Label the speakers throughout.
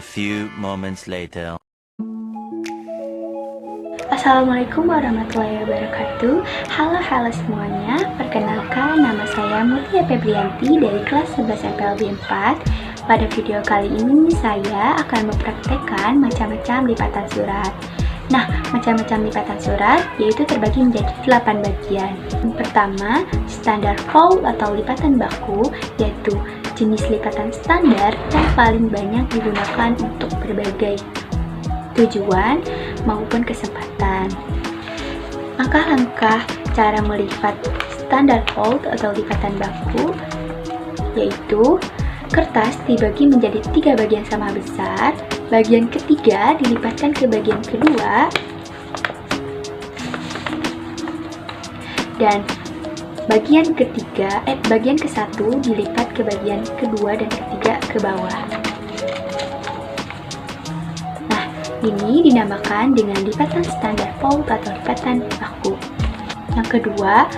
Speaker 1: few moments later.
Speaker 2: Assalamualaikum warahmatullahi wabarakatuh. Halo semuanya. Perkenalkan, nama saya Mutia Febrianti dari kelas 11 MPLB 4. Pada video kali ini saya akan mempraktekkan macam-macam lipatan surat. Nah, macam-macam lipatan surat yaitu terbagi menjadi 8 bagian. Yang pertama, standar fold atau lipatan baku, yaitu jenis lipatan standar yang paling banyak digunakan untuk berbagai tujuan maupun kesempatan. Langkah-langkah cara melipat standar fold atau lipatan baku yaitu kertas dibagi menjadi 3 bagian sama besar, bagian ketiga dilipatkan ke bagian kedua, dan bagian ke-1 dilipat ke bagian kedua dan ketiga ke bawah. Nah, ini dinamakan dengan lipatan standar fold atau lipatan baku. Yang kedua,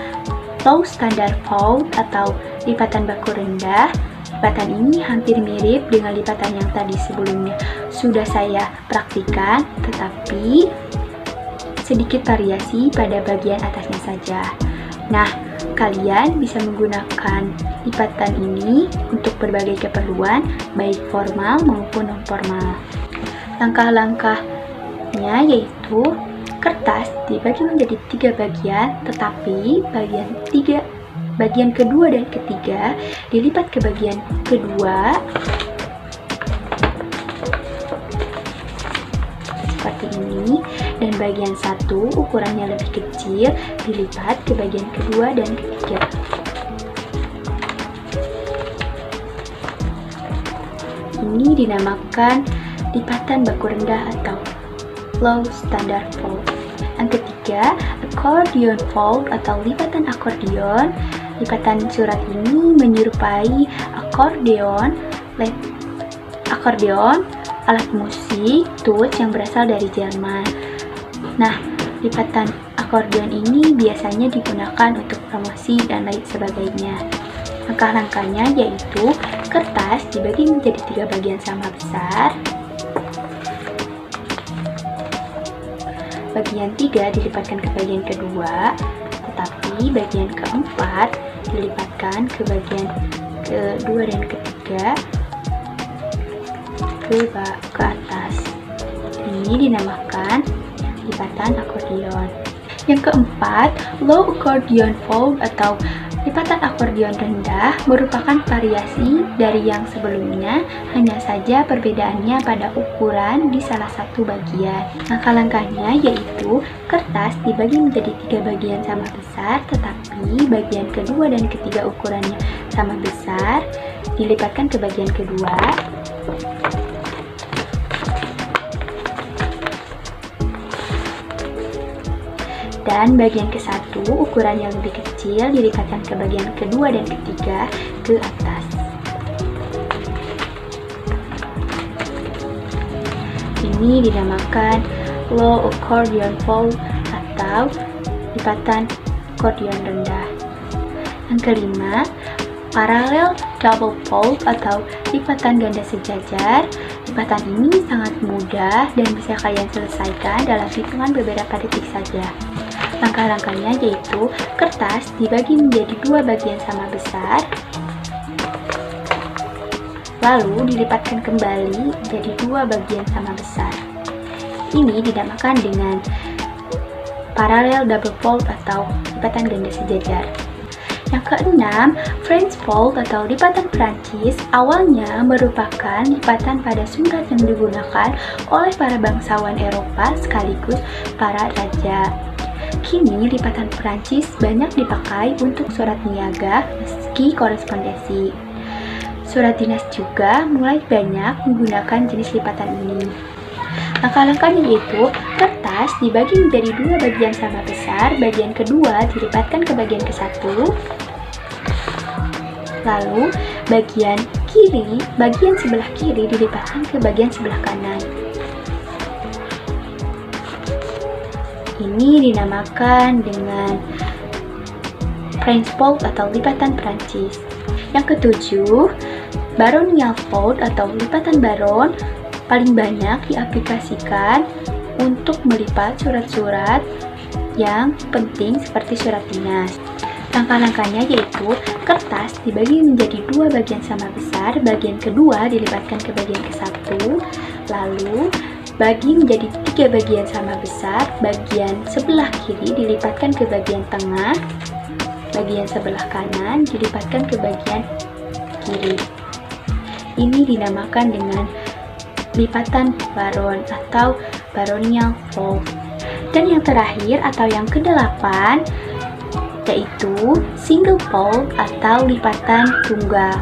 Speaker 2: low standard fold atau lipatan baku rendah. Lipatan ini hampir mirip dengan lipatan yang tadi sebelumnya sudah saya praktikkan, tetapi sedikit variasi pada bagian atasnya saja. Nah, kalian bisa menggunakan lipatan ini untuk berbagai keperluan, baik formal maupun non-formal. Langkah-langkahnya yaitu kertas dibagi menjadi 3 bagian, tetapi bagian kedua dan ketiga dilipat ke bagian kedua seperti ini, dan bagian 1 ukurannya lebih kecil dilipat ke bagian kedua dan ketiga. Ini dinamakan lipatan baku rendah atau low standard fold. Yang ketiga, accordion fold atau lipatan akordeon. Lipatan surat ini menyerupai akordeon, alat musik tools yang berasal dari Jerman. Nah, lipatan akordeon ini biasanya digunakan untuk promosi dan lain sebagainya. Langkah-langkahnya yaitu kertas dibagi menjadi 3 bagian sama besar. Bagian 3 dilipatkan ke bagian kedua, tetapi bagian keempat dilipatkan ke bagian kedua dan ketiga ke atas. Ini dinamakan lipatan akordeon. Yang keempat, low accordion fold atau lipatan akordeon rendah merupakan variasi dari yang sebelumnya, hanya saja perbedaannya pada ukuran di salah satu bagian. Langkah-langkahnya yaitu kertas dibagi menjadi 3 bagian sama besar, tetapi bagian kedua dan ketiga ukurannya sama besar, dilipatkan ke bagian kedua. Dan bagian ke-1 ukurannya lebih kecil dilipatkan ke bagian kedua dan ketiga ke atas. Ini dinamakan low accordion fold atau lipatan akordeon rendah. Yang kelima, parallel double fold atau lipatan ganda sejajar. Lipatan ini sangat mudah dan bisa kalian selesaikan dalam hitungan beberapa detik saja. Langkah-langkahnya yaitu kertas dibagi menjadi 2 bagian sama besar, lalu dilipatkan kembali menjadi 2 bagian sama besar. Ini dinamakan dengan parallel double fold atau lipatan ganda sejajar. Yang keenam, French fold atau lipatan Prancis awalnya merupakan lipatan pada surat yang digunakan oleh para bangsawan Eropa sekaligus para raja. Kini lipatan Prancis banyak dipakai untuk surat niaga meski korespondensi. Surat dinas juga mulai banyak menggunakan jenis lipatan ini. Langkah-langkahnya yaitu kertas dibagi menjadi 2 bagian sama besar, bagian kedua dilipatkan ke bagian ke-1, lalu bagian sebelah kiri dilipatkan ke bagian sebelah kanan. Ini dinamakan dengan French fold atau lipatan Prancis. Yang ketujuh, baronial fold atau lipatan baron. paling banyak diaplikasikan untuk melipat surat-surat yang penting seperti surat dinas. Langkah-langkahnya yaitu kertas dibagi menjadi 2 bagian sama besar, bagian kedua dilipatkan ke bagian ke-1, lalu bagi menjadi 3 bagian sama besar, bagian sebelah kiri dilipatkan ke bagian tengah, bagian sebelah kanan dilipatkan ke bagian kiri. Ini dinamakan dengan lipatan baron atau baronial fold. Dan yang terakhir atau yang ke-8 yaitu single fold atau lipatan tunggal.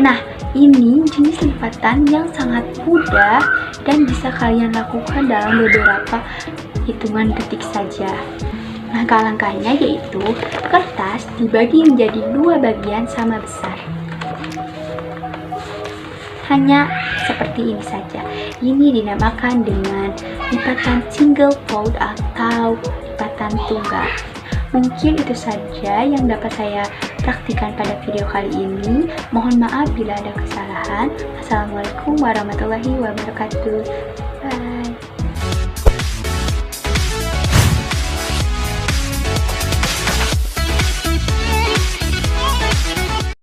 Speaker 2: Nah, ini jenis lipatan yang sangat mudah dan bisa kalian lakukan dalam beberapa hitungan detik saja. Langkah-langkahnya yaitu kertas dibagi menjadi 2 bagian sama besar. Hanya seperti ini saja. Ini dinamakan dengan lipatan single fold atau lipatan tunggal. Mungkin itu saja yang dapat saya praktikkan pada video kali ini. Mohon maaf bila ada kesalahan. Assalamualaikum warahmatullahi wabarakatuh. Bye.